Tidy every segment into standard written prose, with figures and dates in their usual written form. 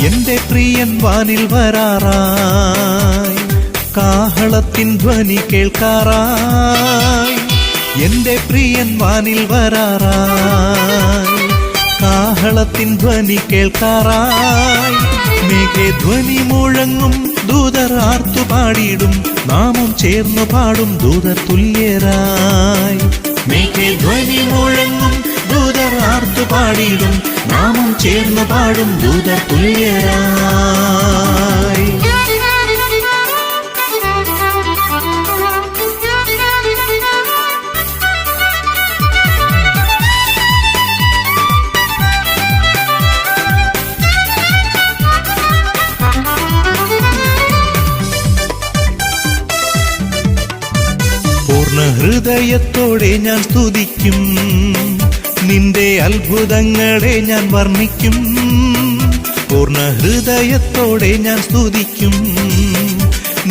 എന്റെ പ്രിയൻ വാനിൽ വരാറായി, കാഹളത്തിൻ ധ്വനി കേൾക്കാറായി. എന്റെ പ്രിയൻ വാനിൽ വരാറായി, കാഹളത്തിൻ ധ്വനി കേൾക്കാറായി. മേഘധ്വനി മുഴങ്ങും ദൂതർ ആർത്തു പാടിയിടും, നാമും ചേർന്നു പാടും ദൂതർ തുല്യരായി. മേഘധ്വനി മുഴങ്ങും ദൂതർ ആർത്തു പാടിയിടും, നാമും ചേർന്നു പാടും ദൂതർ തുല്യരായി. ഹൃദയത്തോടെ ഞാൻ സ്തുതിക്കും, നിന്റെ അത്ഭുതങ്ങളെ ഞാൻ വർണ്ണിക്കും. പൂർണ്ണ ഹൃദയത്തോടെ ഞാൻ സ്തുതിക്കും,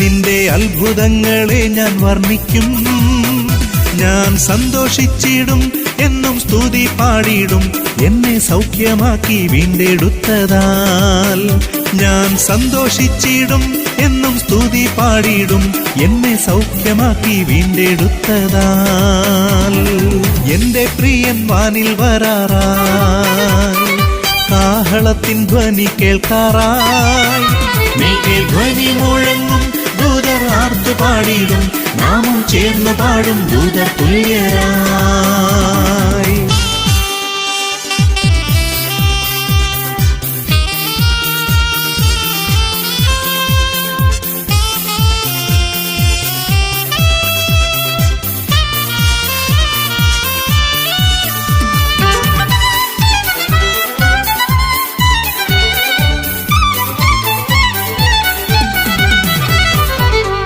നിന്റെ അത്ഭുതങ്ങളെ ഞാൻ വർണ്ണിക്കും. ഞാൻ സന്തോഷിച്ചിടും, എന്നും സ്തുതി പാടിയിടും, എന്നെ സൗഖ്യമാക്കി വീണ്ടെടുത്തതാൽ. ഞാൻ സന്തോഷിച്ചിടും, എന്നും സ്തുതി പാടിയിടും, എന്നെ സൗഖ്യമാക്കി വീണ്ടെടുത്തതാൽ. എന്റെ പ്രിയൻ വാനിൽ വരാറായി, കാഹളത്തിൻ ധ്വനി കേൾക്കാറായി. മേഘധ്വനി മുഴങ്ങും ദൂതർ ആർത്തു പാടിയിടും, നാമും ചേർന്ന് പാടും ദൂതർ തുല്യരായി.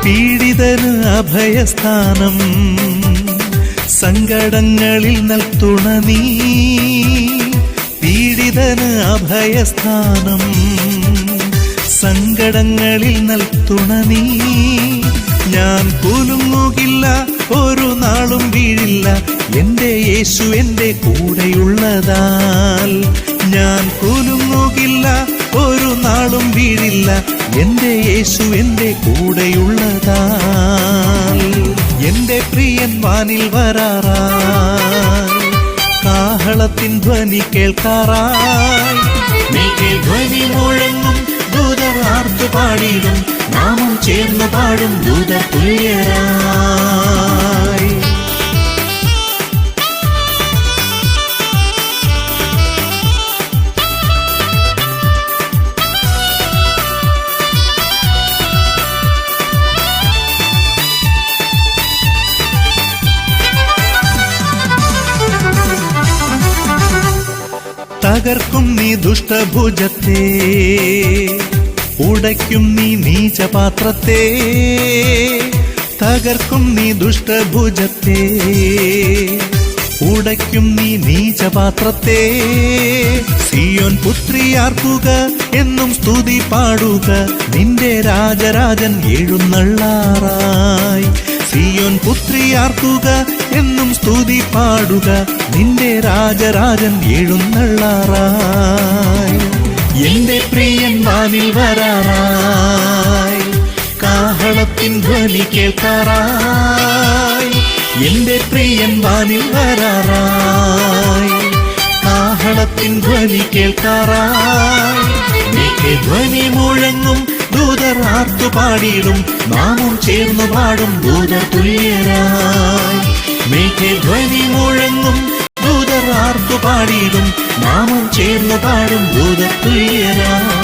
പീഡിതന് അഭയസ്ഥാനം, സങ്കടങ്ങളിൽ നൽതുണ നീ. പീഡിതന് അഭയസ്ഥാനം, സങ്കടങ്ങളിൽ നൽതുണ നീ. ഞാൻ കുലുങ്ങുകില്ല, ഒരു നാളും വീഴില്ല, എന്റെ യേശു എന്റെ കൂടെയുള്ളതാൽ. ഞാൻ കുലുങ്ങുകില്ല, ഒരു നാളും വീഴില്ല, എന്റെ യേശു എന്റെ കൂടെയുള്ളതാൽ. എന്റെ പ്രിയൻ വാനിൽ വരാറായി, കാഹളത്തിൻ ധ്വനി കേൾക്കാറായി. മേഘധ്വനി മുഴങ്ങും ദൂതർ ആർത്തു പാടിയിടും, നാമും ചേർന്ന് പാടും ദൂതർ തുല്യരായി. തകർക്കും നീ ദുഷ്ടഭുജത്തെ, ഉടയ്ക്കും നീ നീചപാത്രത്തെ. തകർക്കും നീ ദുഷ്ടഭുജത്തെ, ഉടയ്ക്കും നീ നീചപാത്രത്തെ. സിയോൻ പുത്രിയാർക്കുക, എന്നും സ്തുതി പാടുക, നിന്റെ രാജരാജൻ എഴുന്നള്ളാറായി. സിയോൻ പുത്രിയാർക്കുക, എന്നും സ്തുതി പാടുക, നിന്റെ രാജരാജൻ എഴുന്നള്ളാറായി. എന്റെ പ്രിയൻ വാനിൽ വരാറായി, കാഹളത്തിൻ ധ്വനി കേൾക്കാറായി. എന്റെ പ്രിയൻ വാനിൽ വരാറായി, കാഹളത്തിൻ ധ്വനി കേൾക്കാറായി. മേഘധ്വനി മുഴങ്ങും ദൂതർ ആർത്തു പാടിയിടും, നാമും ചേർന്ന് പാടും ദൂതർ തുല്യരായി. മേഘധ്വനി മുഴങ്ങും ദൂതർ ആർത്തു പാടിയിടും, നാമും ചേർന്ന് പാടും ദൂതർ തുല്യരായി.